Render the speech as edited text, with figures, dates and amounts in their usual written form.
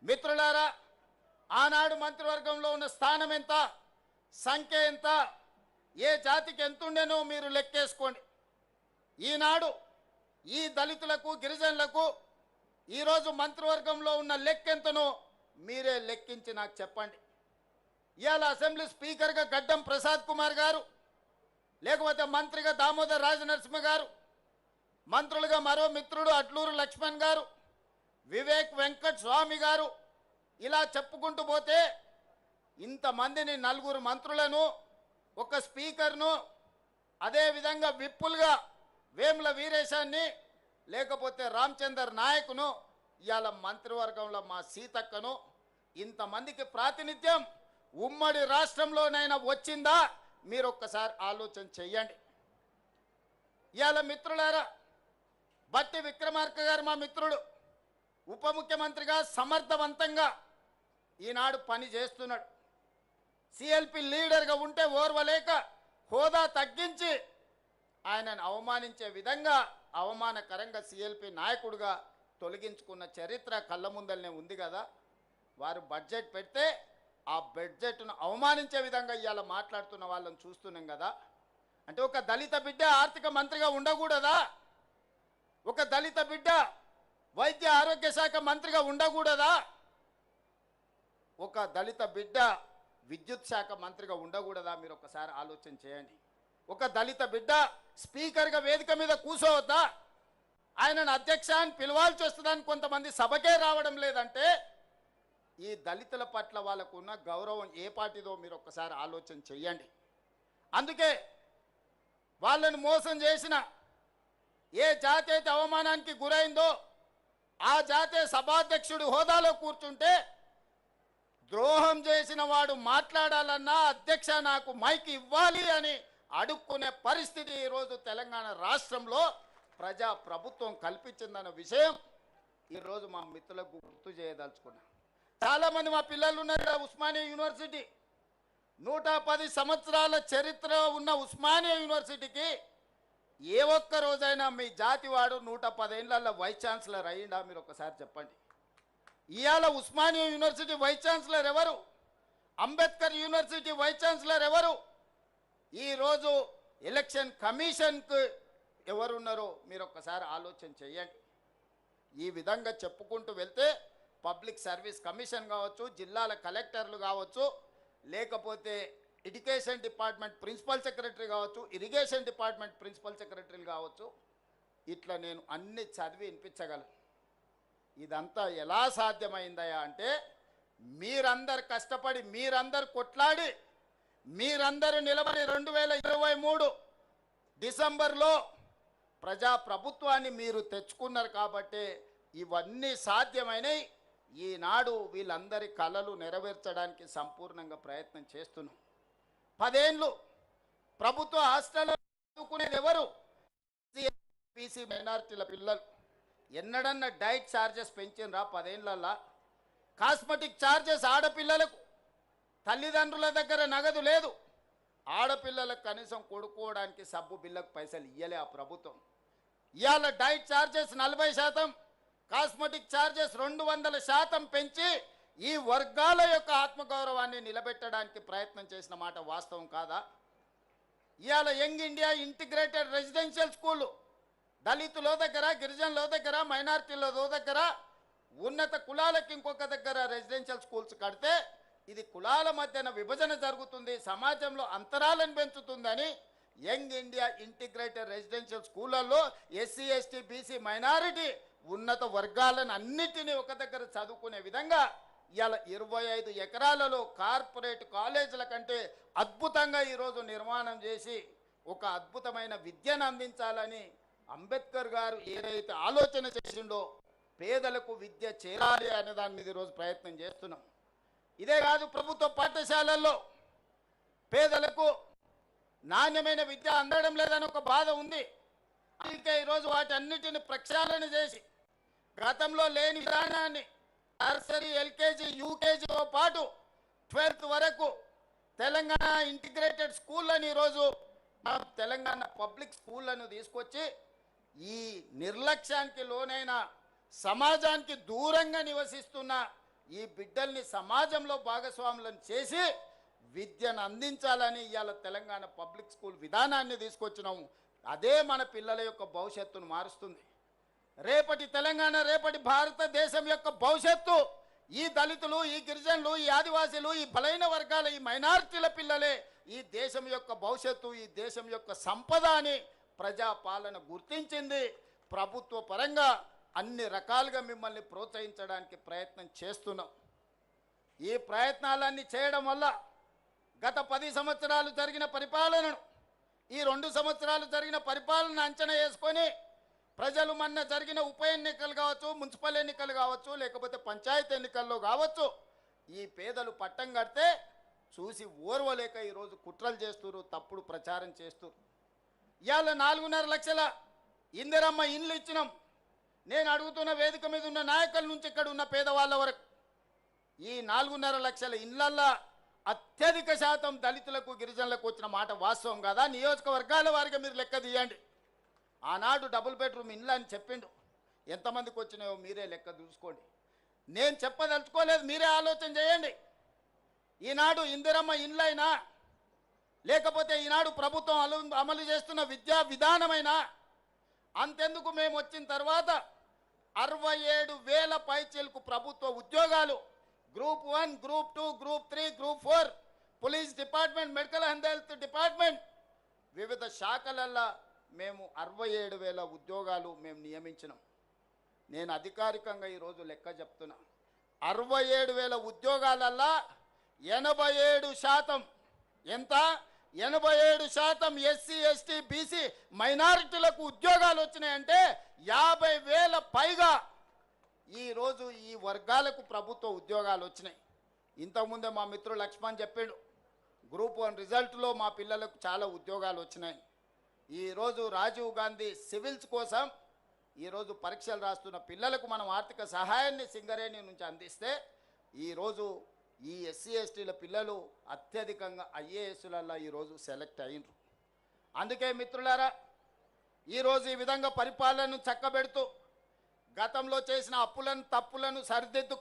మిత్రులారా, ఆనాడు మంత్రివర్గంలో ఉన్న స్థానం ఎంత, సంఖ్య ఎంత, ఏ జాతికి ఎంతుండేనో మీరు లెక్కేసుకోండి. ఈనాడు ఈ దళితులకు గిరిజనులకు ఈరోజు మంత్రివర్గంలో ఉన్న లెక్కెంతనో మీరే లెక్కించి నాకు చెప్పండి. ఇవాళ అసెంబ్లీ స్పీకర్గా గడ్డం ప్రసాద్ కుమార్ గారు, లేకపోతే మంత్రిగా దామోదర్ రాజనరసింహ గారు, మంత్రులుగా మరో మిత్రుడు అట్లూరు లక్ష్మణ్ గారు, వివేక్ వెంకట్ స్వామి గారు, ఇలా చెప్పుకుంటూ పోతే ఇంతమందిని, నలుగురు మంత్రులను, ఒక స్పీకర్ను, అదేవిధంగా విప్పులుగా వేముల వీరేశాన్ని, లేకపోతే రామచందర్ నాయకును, ఇవాళ మంత్రివర్గంలో మా సీతక్కను, ఇంతమందికి ప్రాతినిధ్యం ఉమ్మడి రాష్ట్రంలోనైనా వచ్చిందా? మీరు ఒక్కసారి ఆలోచన చెయ్యండి. ఇవాళ మిత్రులారా, బట్టి విక్రమార్క గారు మా మిత్రుడు, ఉప ముఖ్యమంత్రిగా సమర్థవంతంగా ఈనాడు పని చేస్తున్నాడు. సిఎల్పి లీడర్గా ఉంటే ఓర్వలేక హోదా తగ్గించి ఆయనను అవమానించే విధంగా అవమానకరంగా సిఎల్పి నాయకుడిగా తొలగించుకున్న చరిత్ర కళ్ళ ముందలనే ఉంది కదా. వారు బడ్జెట్ పెడితే ఆ బడ్జెట్ను అవమానించే విధంగా ఇవాళ మాట్లాడుతున్న వాళ్ళని చూస్తున్నాం కదా. అంటే ఒక దళిత బిడ్డ ఆర్థిక మంత్రిగా ఉండకూడదా? ఒక దళిత బిడ్డ వైద్య ఆరోగ్య శాఖ మంత్రిగా ఉండకూడదా? ఒక దళిత బిడ్డ విద్యుత్ శాఖ మంత్రిగా ఉండకూడదా? మీరు ఒకసారి ఆలోచన చేయండి. ఒక దళిత బిడ్డ స్పీకర్గా వేదిక మీద కూర్చోవద్దా? ఆయనను అధ్యక్ష అని పిలవాల్సి వస్తుందని కొంతమంది సభకే రావడం లేదంటే ఈ దళితుల పట్ల వాళ్ళకు ఉన్న గౌరవం ఏ పార్టీదో మీరు ఒక్కసారి ఆలోచన చెయ్యండి. అందుకే వాళ్ళను మోసం చేసిన ఏ జాతి అయితే అవమానానికి గురైందో ఆ జాతే సభాధ్యక్షుడు హోదాలో కూర్చుంటే ద్రోహం చేసిన వాడు మాట్లాడాలన్నా అధ్యక్ష నాకు మైక్ ఇవ్వాలి అని అడుక్కునే పరిస్థితి ఈరోజు తెలంగాణ రాష్ట్రంలో ప్రజా ప్రభుత్వం కల్పించిందన్న విషయం ఈరోజు మా మిత్రులకు గుర్తు చేయదలుచుకున్నా. చాలామంది మా పిల్లలు ఉన్నారు ఉస్మానియా యూనివర్సిటీ, 110 సంవత్సరాల చరిత్ర ఉన్న ఉస్మానియా యూనివర్సిటీకి ఏ ఒక్క రోజైనా మీ జాతి వాడు 110 ఏళ్లలో వైస్ ఛాన్సలర్ అయ్యిందా? మీరు ఒకసారి చెప్పండి. ఇవాళ ఉస్మానియా యూనివర్సిటీ వైస్ ఛాన్సలర్ ఎవరు? అంబేద్కర్ యూనివర్సిటీ వైస్ ఛాన్సలర్ ఎవరు? ఈరోజు ఎలక్షన్ కమిషన్కు ఎవరున్నారో మీరు ఒక్కసారి ఆలోచన చేయండి. ఈ విధంగా చెప్పుకుంటూ వెళ్తే పబ్లిక్ సర్వీస్ కమిషన్ కావచ్చు, జిల్లాల కలెక్టర్లు కావచ్చు, లేకపోతే ఎడ్యుకేషన్ డిపార్ట్మెంట్ ప్రిన్సిపల్ సెక్రటరీ కావచ్చు, ఇరిగేషన్ డిపార్ట్మెంట్ ప్రిన్సిపల్ సెక్రటరీలు కావచ్చు, ఇట్లా నేను అన్ని చదివి వినిపించగలను. ఇదంతా ఎలా సాధ్యమైందయా అంటే మీరందరు కష్టపడి, మీరందరు కొట్లాడి, మీరందరూ నిలబడి 2023 డిసెంబర్లో ప్రజాప్రభుత్వాన్ని మీరు తెచ్చుకున్నారు కాబట్టి ఇవన్నీ సాధ్యమైనవి. ఈనాడు వీళ్ళందరి కళలు నెరవేర్చడానికి సంపూర్ణంగా ప్రయత్నం చేస్తున్నాం. 10 ఏళ్ళు ప్రభుత్వ హాస్టల్లో చదువుకునేది ఎవరు? బీసీ మైనారిటీల పిల్లలు. ఎన్నడన్నా డైట్ ఛార్జెస్ పెంచినరా 10 ఏళ్ళల్లో? కాస్మెటిక్ ఛార్జెస్ ఆడపిల్లలకు తల్లిదండ్రుల దగ్గర నగదు లేదు. ఆడపిల్లలకు కనీసం కొడుకోవడానికి సబ్బు బిల్లకు పైసలు ఇయ్యలే ఆ ప్రభుత్వం. ఇవాళ డైట్ ఛార్జెస్ 40%, కాస్మెటిక్ ఛార్జెస్ 200% పెంచి ఈ వర్గాల యొక్క ఆత్మగౌరవాన్ని నిలబెట్టడానికి ప్రయత్నం చేసిన మాట వాస్తవం కాదా? ఇవాళ యంగ్ ఇండియా ఇంటిగ్రేటెడ్ రెసిడెన్షియల్ స్కూళ్ళు దళితుల దగ్గర, గిరిజనుల దగ్గర, మైనారిటీల దగ్గర, ఉన్నత కులాలకు ఇంకొక దగ్గర రెసిడెన్షియల్ స్కూల్స్ కడితే ఇది కులాల మధ్యన విభజన జరుగుతుంది, సమాజంలో అంతరాలను పెంచుతుందని యంగ్ ఇండియా ఇంటిగ్రేటెడ్ రెసిడెన్షియల్ స్కూళ్ళల్లో ఎస్సీ, ఎస్టీ, బీసీ, మైనారిటీ ఉన్నత వర్గాలను అన్నిటినీ ఒక దగ్గర చదువుకునే విధంగా ఇవాళ 25 ఎకరాలలో కార్పొరేట్ కాలేజీల కంటే అద్భుతంగా ఈరోజు నిర్మాణం చేసి ఒక అద్భుతమైన విద్యను అందించాలని అంబేద్కర్ గారు ఏదైతే ఆలోచన చేసిండో పేదలకు విద్య చేరాలి అనే దాని మీద ఈరోజు ప్రయత్నం చేస్తున్నాం. ఇదే కాదు, ప్రభుత్వ పాఠశాలల్లో పేదలకు నాణ్యమైన విద్య అందడం లేదని ఒక బాధ ఉంది. అందుకే ఈరోజు వాటి అన్నిటిని ప్రక్షాళన చేసి గతంలో లేని విధానాన్ని నర్సరీ, ఎల్కేజీ, యూకేజీతో పాటు 12th వరకు తెలంగాణ ఇంటిగ్రేటెడ్ స్కూళ్ళని ఈరోజు తెలంగాణ పబ్లిక్ స్కూళ్ళను తీసుకొచ్చి ఈ నిర్లక్ష్యానికి లోనైన సమాజానికి దూరంగా నివసిస్తున్న ఈ బిడ్డల్ని సమాజంలో భాగస్వాములను చేసి విద్యను అందించాలని ఇవాళ తెలంగాణ పబ్లిక్ స్కూల్ విధానాన్ని తీసుకొచ్చినాము. అదే మన పిల్లల యొక్క భవిష్యత్తును మారుస్తుంది. రేపటి తెలంగాణ, రేపటి భారతదేశం యొక్క భవిష్యత్తు ఈ దళితులు, ఈ గిరిజనులు, ఈ ఆదివాసీలు, ఈ బలైన వర్గాల, ఈ మైనారిటీల పిల్లలే ఈ దేశం యొక్క భవిష్యత్తు, ఈ దేశం యొక్క సంపద అని ప్రజాపాలన గుర్తించింది. ప్రభుత్వ పరంగా అన్ని రకాలుగా మిమ్మల్ని ప్రోత్సహించడానికి ప్రయత్నం చేస్తున్నాం. ఈ ప్రయత్నాలన్నీ చేయడం వల్ల గత 10 సంవత్సరాలు జరిగిన పరిపాలనను, ఈ 2 సంవత్సరాలు జరిగిన పరిపాలన అంచనా వేసుకొని ప్రజలు మొన్న జరిగిన ఉప ఎన్నికలు కావచ్చు, మున్సిపల్ ఎన్నికలు కావచ్చు, లేకపోతే పంచాయతీ ఎన్నికల్లో కావచ్చు, ఈ పేదలు పట్టం కడితే చూసి ఓర్వలేక ఈరోజు కుట్రలు చేస్తున్నారు, తప్పుడు ప్రచారం చేస్తున్నారు. ఇవాళ 4.5 లక్షల ఇందిరమ్మ ఇండ్లు ఇచ్చినాం. నేను అడుగుతున్న వేదిక మీద ఉన్న నాయకుల నుంచి ఇక్కడ ఉన్న పేదవాళ్ళ వరకు ఈ 4.5 లక్షల ఇండ్లల్లో అత్యధిక శాతం దళితులకు, గిరిజనులకు వచ్చిన మాట వాస్తవం కదా? నియోజకవర్గాల వారిగా మీరు లెక్క తీయండి. ఆనాడు డబుల్ బెడ్రూమ్ ఇండ్లు అని చెప్పిండు, ఎంతమందికి వచ్చినాయో మీరే లెక్క చూసుకోండి. నేను చెప్పదలుచుకోలేదు, మీరే ఆలోచన చేయండి. ఈనాడు ఇందిరమ్మ ఇండ్లైనా, లేకపోతే ఈనాడు ప్రభుత్వం అమలు చేస్తున్న విద్యా విధానమైనా, అంతెందుకు మేము వచ్చిన తర్వాత 67,000 పైచీలకు ప్రభుత్వ ఉద్యోగాలు, group 1, group 2, group 3, group 4, police department, medical and health department, వివిధ శాఖలల్లో మేము 67,000 ఉద్యోగాలు మేము నియమించినాం. నేను అధికారికంగా ఈరోజు లెక్క చెప్తున్నా. 67,000 ఉద్యోగాలల్లో 87% ఎంత? 87% ఎస్సీ, ఎస్టీ, బీసీ మైనారిటీలకు ఉద్యోగాలు వచ్చినాయంటే 50,000 పైగా ఈరోజు ఈ వర్గాలకు ప్రభుత్వ ఉద్యోగాలు వచ్చినాయి. ఇంతకుముందే మా మిత్రుడు లక్ష్మణ్ చెప్పాడు, గ్రూప్ 1 రిజల్ట్లో మా పిల్లలకు చాలా ఉద్యోగాలు వచ్చినాయి. ఈరోజు రాజీవ్ గాంధీ సివిల్స్ కోసం ఈరోజు పరీక్షలు రాస్తున్న పిల్లలకు మనం ఆర్థిక సహాయాన్ని సింగరేణి నుంచి అందిస్తే ఈరోజు ఈ ఎస్సీ, ఎస్టీల పిల్లలు అత్యధికంగా ఐఏఎస్లలో ఈరోజు సెలెక్ట్ అయినరు. అందుకే మిత్రులారా, ఈరోజు ఈ విధంగా పరిపాలనను చక్కబెడుతూ గతంలో చేసిన అప్పులను, తప్పులను సరిదిద్దుకుంటూ